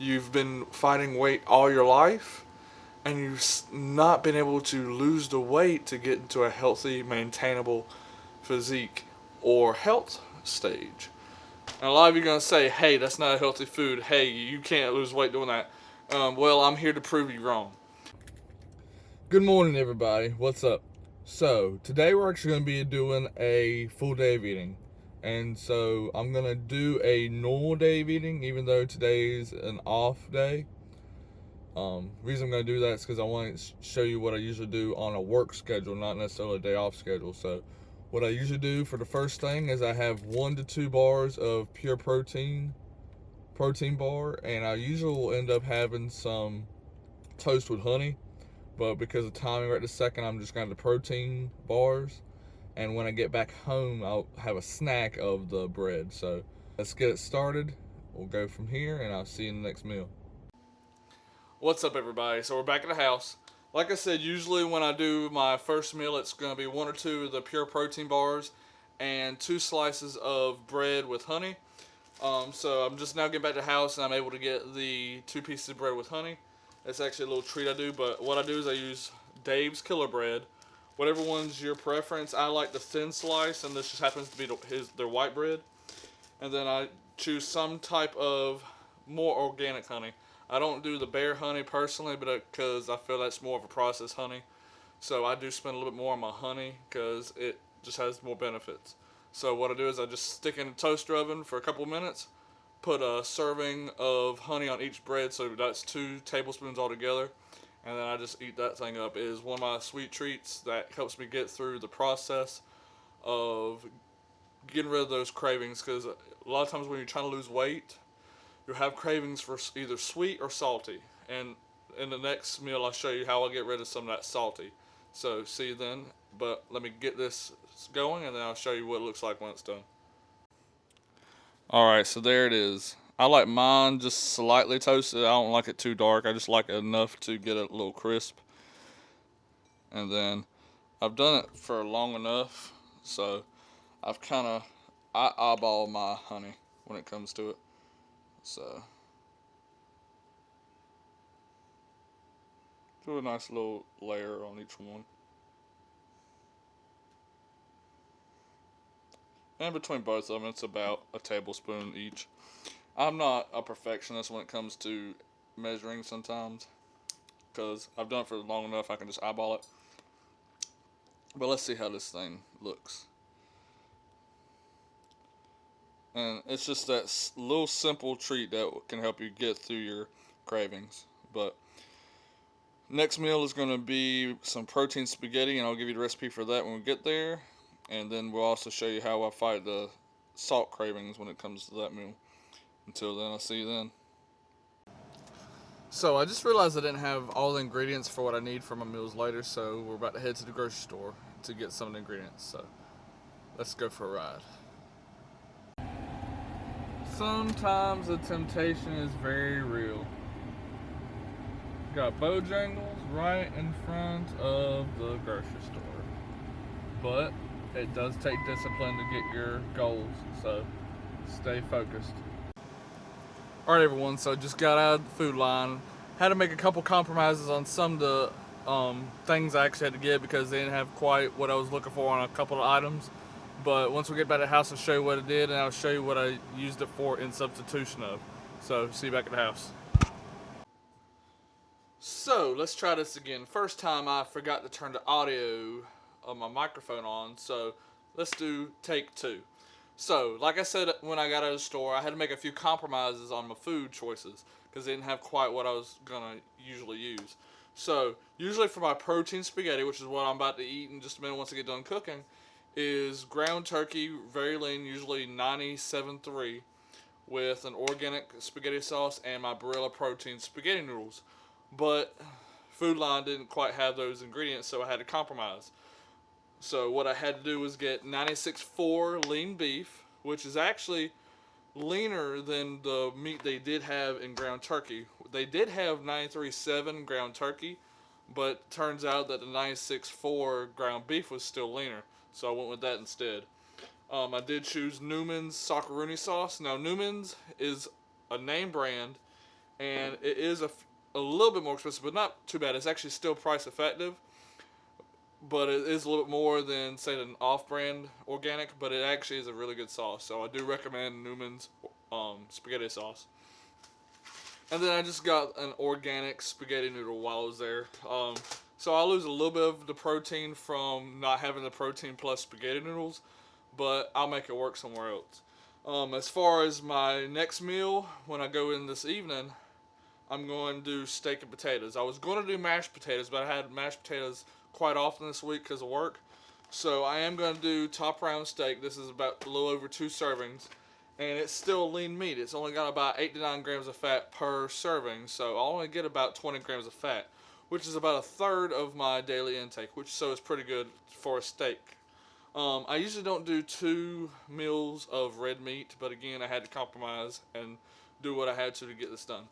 you've been fighting weight all your life and you've not been able to lose the weight to get into a healthy, maintainable physique or health stage. And a lot of you are going to say, hey, that's not a healthy food. Hey, you can't lose weight doing that. Well, I'm here to prove you wrong. Good morning, everybody. What's up? So, today we're actually going to be doing a full day of eating. And so, I'm going to do a normal day of eating, even though today's an off day. Reason I'm going to do that is because I want to show you what I usually do on a work schedule, not necessarily a day off schedule. So, what I usually do for the first thing is I have 1 to 2 bars of pure protein bar, and I usually will end up having some toast with honey. But because of timing right this second, I'm just going to have the protein bars. And when I get back home, I'll have a snack of the bread. So let's get it started. We'll go from here, and I'll see you in the next meal. What's up, everybody? So we're back at the house. Like I said, usually when I do my first meal, it's going to be 1 or 2 of the pure protein bars and 2 slices of bread with honey. So I'm just now getting back to the house, and I'm able to get the 2 pieces of bread with honey. It's actually a little treat I do, but what I do is I use Dave's Killer Bread. Whatever one's your preference. I like the thin slice, and this just happens to be their white bread. And then I choose some type of more organic honey. I don't do the bare honey personally, but because I feel that's more of a processed honey. So I do spend a little bit more on my honey because it just has more benefits. So what I do is I just stick in a toaster oven for a couple of minutes, put a serving of honey on each bread, so that's 2 tablespoons altogether, and then I just eat that thing up. It is one of my sweet treats that helps me get through the process of getting rid of those cravings, because a lot of times when you're trying to lose weight, you'll have cravings for either sweet or salty, and in the next meal I'll show you how I get rid of some of that salty. So see you then, but let me get this going and then I'll show you what it looks like when it's done. Alright, so there it is. I like mine just slightly toasted. I don't like it too dark. I just like it enough to get it a little crisp. And then I've done it for long enough, so I eyeball my honey when it comes to it. So do a nice little layer on each one. And between both of them, it's about a tablespoon each. I'm not a perfectionist when it comes to measuring sometimes, because I've done it for long enough I can just eyeball it. But let's see how this thing looks. And it's just that little simple treat that can help you get through your cravings. But next meal is going to be some protein spaghetti, and I'll give you the recipe for that when we get there. And then we'll also show you how I fight the salt cravings when it comes to that meal. Until then, I'll see you then. So I just realized I didn't have all the ingredients for what I need for my meals later, so we're about to head to the grocery store to get some of the ingredients. So let's go for a ride. Sometimes the temptation is very real. Got Bojangles right in front of the grocery store, but it does take discipline to get your goals, so stay focused. Alright, everyone, so just got out of the food line. Had to make a couple compromises on some of the things I actually had to get because they didn't have quite what I was looking for on a couple of items. But once we get back to the house, I'll show you what I did, and I'll show you what I used it for in substitution of. So, see you back at the house. So, let's try this again. First time I forgot to turn the audio of my microphone on, so let's do take 2. So, like I said when I got out of the store, I had to make a few compromises on my food choices because they didn't have quite what I was going to usually use. So, usually for my protein spaghetti, which is what I'm about to eat in just a minute once I get done cooking, is ground turkey, very lean, usually 97.3, with an organic spaghetti sauce and my Barilla protein spaghetti noodles. But Food Line didn't quite have those ingredients, so I had to compromise. So what I had to do was get 96.4 lean beef, which is actually leaner than the meat they did have in ground turkey. They did have 93.7 ground turkey, but turns out that the 96.4 ground beef was still leaner, so I went with that instead. I did choose Newman's Socceroni sauce. Now Newman's is a name brand, and it is a little bit more expensive, but not too bad. It's actually still price effective, but it is a little bit more than, say, an off-brand organic, but it actually is a really good sauce. So I do recommend Newman's spaghetti sauce. And then I just got an organic spaghetti noodle while I was there. So I lose a little bit of the protein from not having the protein plus spaghetti noodles, but I'll make it work somewhere else. As far as my next meal, when I go in this evening, I'm going to do steak and potatoes. I was going to do mashed potatoes, but I had mashed potatoes quite often this week because of work. So I am going to do top round steak. This is about a little over 2 servings. And it's still lean meat. It's only got about 8 to 9 grams of fat per serving. So I'll only get about 20 grams of fat, which is about a third of my daily intake, which so is pretty good for a steak. I usually don't do 2 meals of red meat, but again, I had to compromise and do what I had to get this done.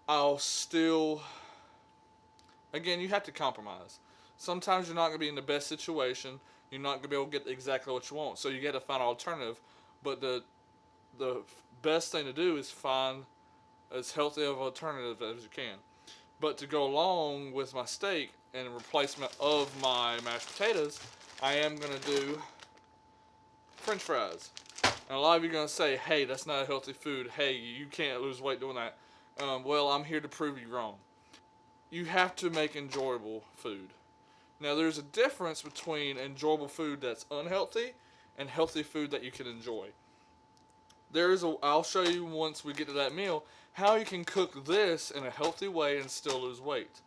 I'll still, again, you have to compromise. Sometimes you're not going to be in the best situation. You're not going to be able to get exactly what you want. So you got to find an alternative. But the best thing to do is find as healthy of an alternative as you can. But to go along with my steak and replacement of my mashed potatoes, I am going to do French fries. And a lot of you are going to say, hey, that's not a healthy food. Hey, you can't lose weight doing that. Well, I'm here to prove you wrong. You have to make enjoyable food. Now, there's a difference between enjoyable food that's unhealthy and healthy food that you can enjoy. I'll show you once we get to that meal how you can cook this in a healthy way and still lose weight.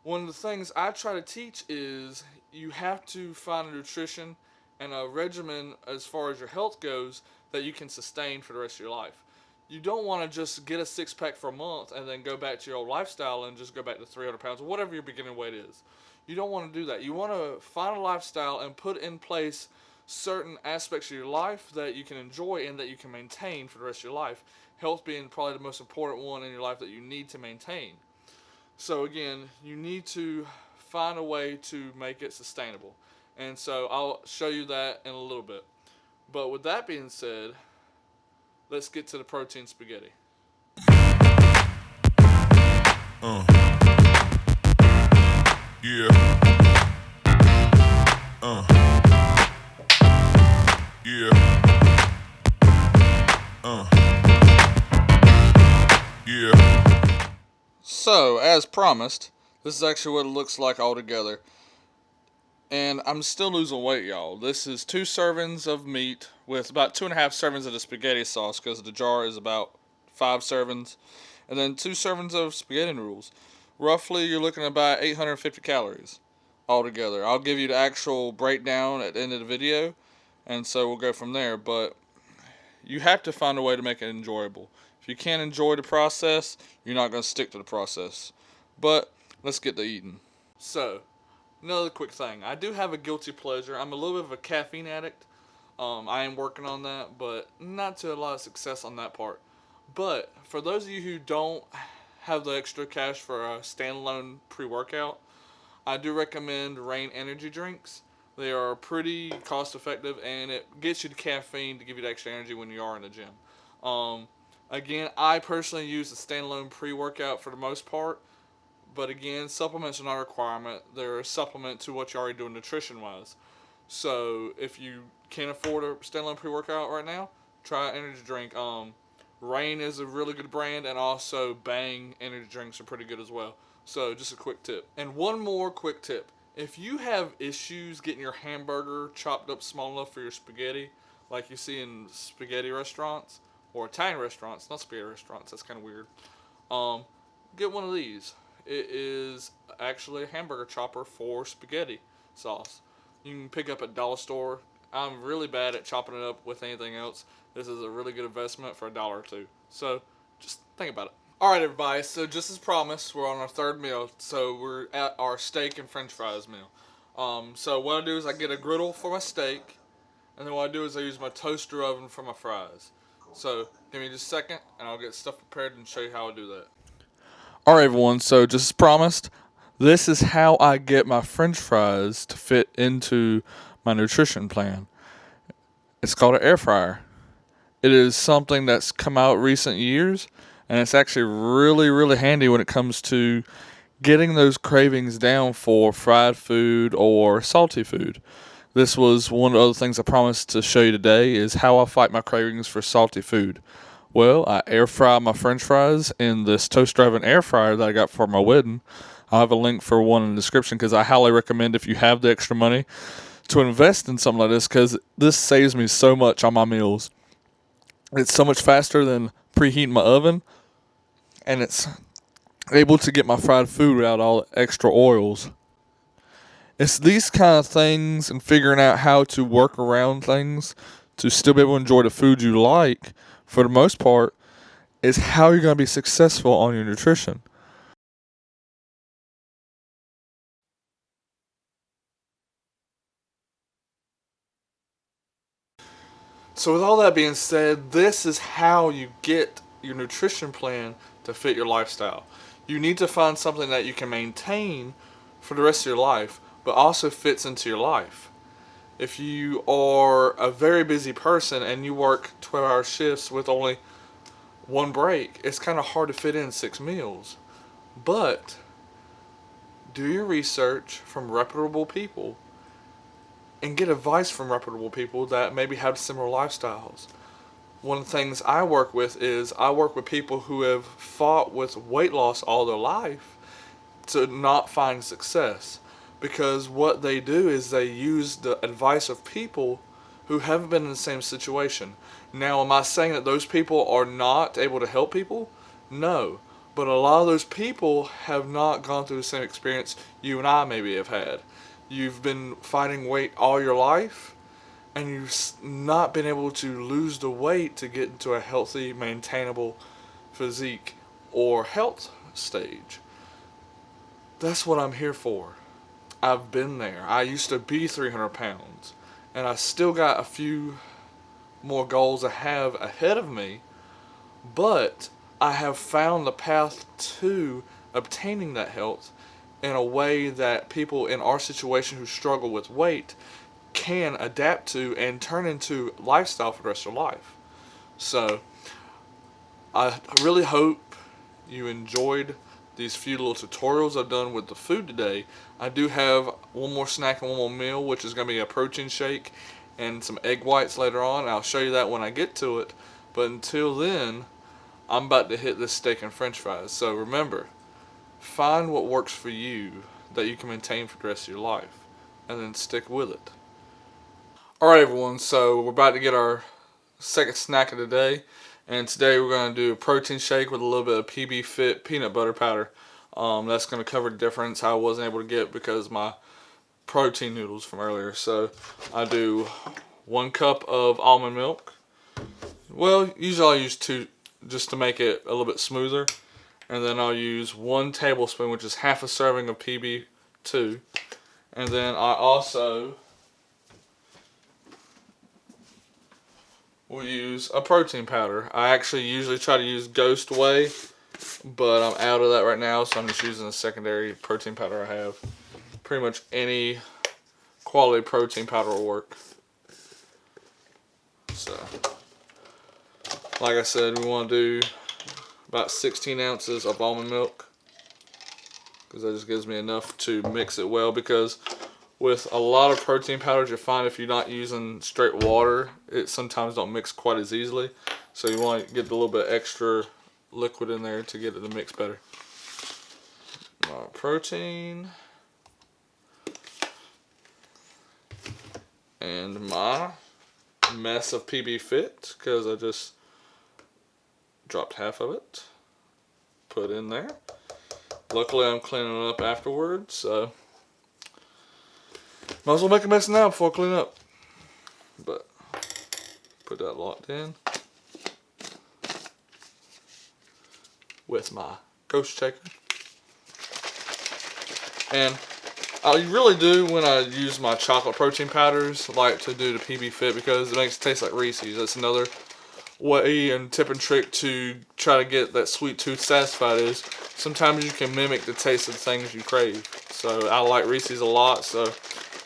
One of the things I try to teach is you have to find a nutrition and a regimen as far as your health goes that you can sustain for the rest of your life. You don't want to just get a 6-pack for a month and then go back to your old lifestyle and just go back to 300 pounds or whatever your beginning weight is. You don't want to do that. You want to find a lifestyle and put in place certain aspects of your life that you can enjoy and that you can maintain for the rest of your life. Health being probably the most important one in your life that you need to maintain. So again, you need to find a way to make it sustainable. And so I'll show you that in a little bit. But with that being said, let's get to the protein spaghetti. Yeah. Yeah. Yeah. So, as promised, this is actually what it looks like all together. And I'm still losing weight, y'all. This is 2 servings of meat with about 2.5 servings of the spaghetti sauce because the jar is about 5 servings. And then 2 servings of spaghetti noodles. Roughly, you're looking at about 850 calories altogether. I'll give you the actual breakdown at the end of the video, and so we'll go from there. But you have to find a way to make it enjoyable. If you can't enjoy the process, you're not going to stick to the process. But let's get to eating. So, another quick thing. I do have a guilty pleasure. I'm a little bit of a caffeine addict. I am working on that, but not to a lot of success on that part. But for those of you who don't have the extra cash for a standalone pre-workout, I do recommend Rain energy drinks. They are pretty cost effective and it gets you the caffeine to give you the extra energy when you are in the gym. Again, I personally use the standalone pre-workout for the most part. But again, supplements are not a requirement. They're a supplement to what you're already doing nutrition-wise. So if you can't afford a standalone pre-workout right now, try an energy drink. Rain is a really good brand, and also Bang energy drinks are pretty good as well. So just a quick tip. And one more quick tip. If you have issues getting your hamburger chopped up small enough for your spaghetti, like you see in spaghetti restaurants, or Italian restaurants, not spaghetti restaurants, that's kind of weird, get one of these. It is actually a hamburger chopper for spaghetti sauce. You can pick up at dollar store. I'm really bad at chopping it up with anything else. This is a really good investment for $1 or $2. So just think about it. Alright everybody, so just as promised, we're on our third meal. So we're at our steak and french fries meal. So what I do is I get a griddle for my steak, and then what I do is I use my toaster oven for my fries. So give me just a second, and I'll get stuff prepared and show you how I do that. Alright everyone, so just as promised, this is how I get my french fries to fit into my nutrition plan. It's called an air fryer. It is something that's come out recent years, And it's actually really, really handy when it comes to getting those cravings down for fried food or salty food. This was one of the other things I promised to show you today is how I fight my cravings for salty food. Well, I air fry my french fries in this toaster oven air fryer that I got for my wedding. I'll have a link for one in the description because I highly recommend, if you have the extra money, to invest in something like this, because this saves me so much on my meals. It's so much faster than preheating my oven, and it's able to get my fried food without all the extra oils. It's these kind of things and figuring out how to work around things to still be able to enjoy the food you like, for the most part, is how you're going to be successful on your nutrition. So with all that being said, this is how you get your nutrition plan to fit your lifestyle. You need to find something that you can maintain for the rest of your life, but also fits into your life. If you are a very busy person and you work 12-hour shifts with only one break, it's kind of hard to fit in 6 meals. But do your research from reputable people and get advice from reputable people that maybe have similar lifestyles. One of the things I work with is I work with people who have fought with weight loss all their life to not find success, because what they do is they use the advice of people who haven't been in the same situation. Now, am I saying that those people are not able to help people? No. But a lot of those people have not gone through the same experience you and I maybe have had. You've been fighting weight all your life, and you've not been able to lose the weight to get into a healthy, maintainable physique or health stage. That's what I'm here for. I've been there. I used to be 300 pounds, and I still got a few more goals I have ahead of me, but I have found the path to obtaining that health in a way that people in our situation who struggle with weight can adapt to and turn into lifestyle for the rest of their life. So I really hope you enjoyed these few little tutorials I've done with the food today. I do have one more snack and one more meal, which is going to be a protein shake and some egg whites later on. I'll show you that when I get to it. But until then, I'm about to hit this steak and french fries. So remember, find what works for you that you can maintain for the rest of your life, and then stick with it. Alright everyone, so we're about to get our second snack of the day, and today we're going to do a protein shake with a little bit of PB Fit peanut butter powder. That's going to cover the difference I wasn't able to get because of my protein noodles from earlier. So I do 1 cup of almond milk. Well, usually I'll use 2 just to make it a little bit smoother. And then I'll use 1 tablespoon, which is half a serving of PB2. And then I also will use a protein powder. I actually usually try to use Ghost Whey, but I'm out of that right now, so I'm just using a secondary protein powder I have. Pretty much any quality protein powder will work. So, like I said, we want to do about 16 ounces of almond milk, because that just gives me enough to mix it well, because with a lot of protein powders, you'll find if you're not using straight water, it sometimes don't mix quite as easily. So you want to get a little bit extra liquid in there to get it to mix better. My protein and my mess of PB Fit, because I just dropped half of it, put in there. Luckily I'm cleaning it up afterwards, so might as well make a mess now before I clean up. But put that locked in with my ghost shaker. And I really do, when I use my chocolate protein powders, like to do the PB Fit, because it makes it taste like Reese's. That's another way and tip and trick to try to get that sweet tooth satisfied, is sometimes you can mimic the taste of the things you crave. So I like Reese's a lot, so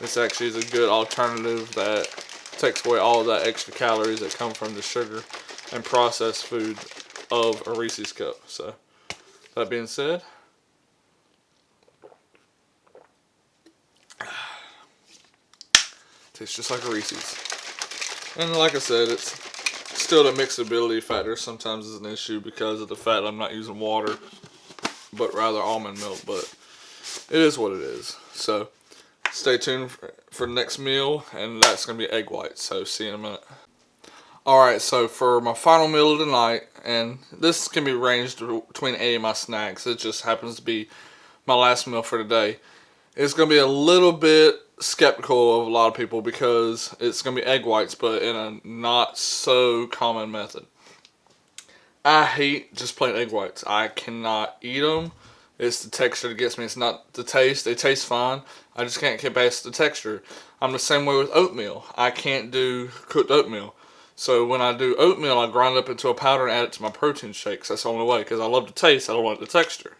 this actually is a good alternative that takes away all of that extra calories that come from the sugar and processed food of a Reese's cup. So that being said, tastes just like a Reese's. And like I said, it's still the mixability factor sometimes is an issue because of the fact I'm not using water, but rather almond milk. But it is what it is. So stay tuned for the next meal, and that's going to be egg whites. So see you in a minute. Alright, so for my final meal of the night, and this can be ranged between any of my snacks. It just happens to be my last meal for the day. It's going to be a little bit skeptical of a lot of people because it's going to be egg whites, but in a not so common method. I hate just plain egg whites. I cannot eat them. It's the texture that gets me. It's not the taste. They taste fine. I just can't get past the texture. I'm the same way with oatmeal. I can't do cooked oatmeal. So when I do oatmeal, I grind it up into a powder and add it to my protein shakes. That's the only way, because I love the taste. I don't like the texture.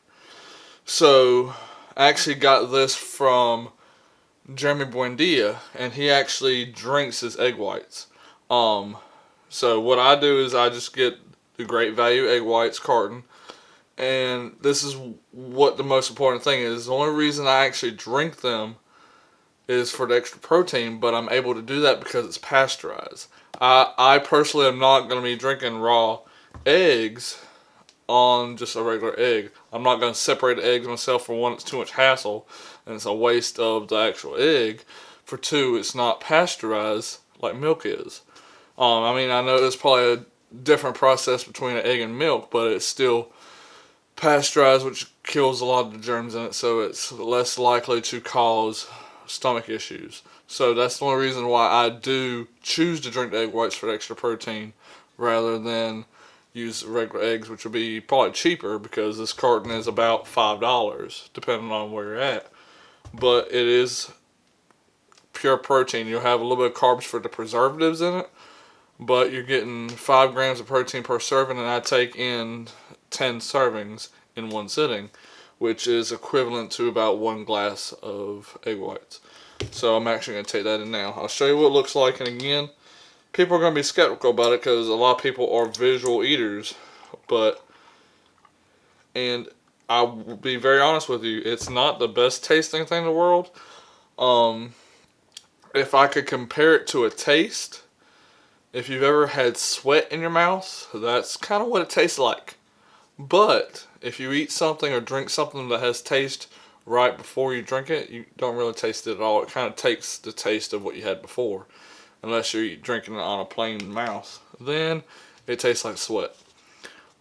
So I actually got this from Jeremy Buendia, and he actually drinks his egg whites. So what I do is I just get the Great Value egg whites carton, and this is what the most important thing is. The only reason I actually drink them is for the extra protein, but I'm able to do that because it's pasteurized. I personally am not going to be drinking raw eggs on just a regular egg. I'm not going to separate the eggs myself. For one, it's too much hassle and it's a waste of the actual egg. For two, it's not pasteurized like milk is. I mean, I know there's probably a different process between an egg and milk, but it's still pasteurized, which kills a lot of the germs in it, so it's less likely to cause stomach issues. So that's the only reason why I do choose to drink the egg whites for the extra protein rather than use regular eggs, which would be probably cheaper because this carton is about $5 depending on where you're at. But it is pure protein. You'll have a little bit of carbs for the preservatives in it, but you're getting 5 grams of protein per serving, and I take in 10 servings in one sitting, which is equivalent to about 1 glass of egg whites. So I'm actually going to take that in now. I'll show you what it looks like, and again, people are going to be skeptical about it because a lot of people are visual eaters, and I will be very honest with you, it's not the best tasting thing in the world. If I could compare it to a taste, if you've ever had sweat in your mouth, that's kind of what it tastes like. But if you eat something or drink something that has taste right before you drink it, you don't really taste it at all. It kind of takes the taste of what you had before, unless you're drinking it on a plain mouth. Then it tastes like sweat.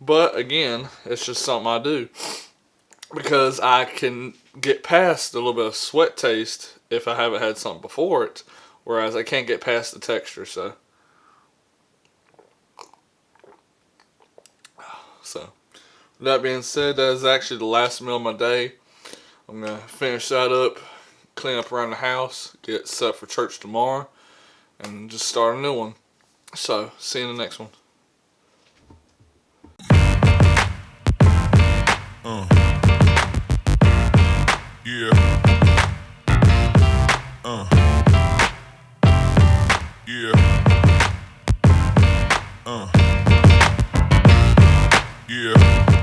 But again, it's just something I do because I can get past a little bit of sweat taste if I haven't had something before it, whereas I can't get past the texture. So with that being said, that is actually the last meal of my day. I'm going to finish that up, clean up around the house, get set for church tomorrow, and just start a new one. So, see you in the next one. Yeah. Yeah. Yeah.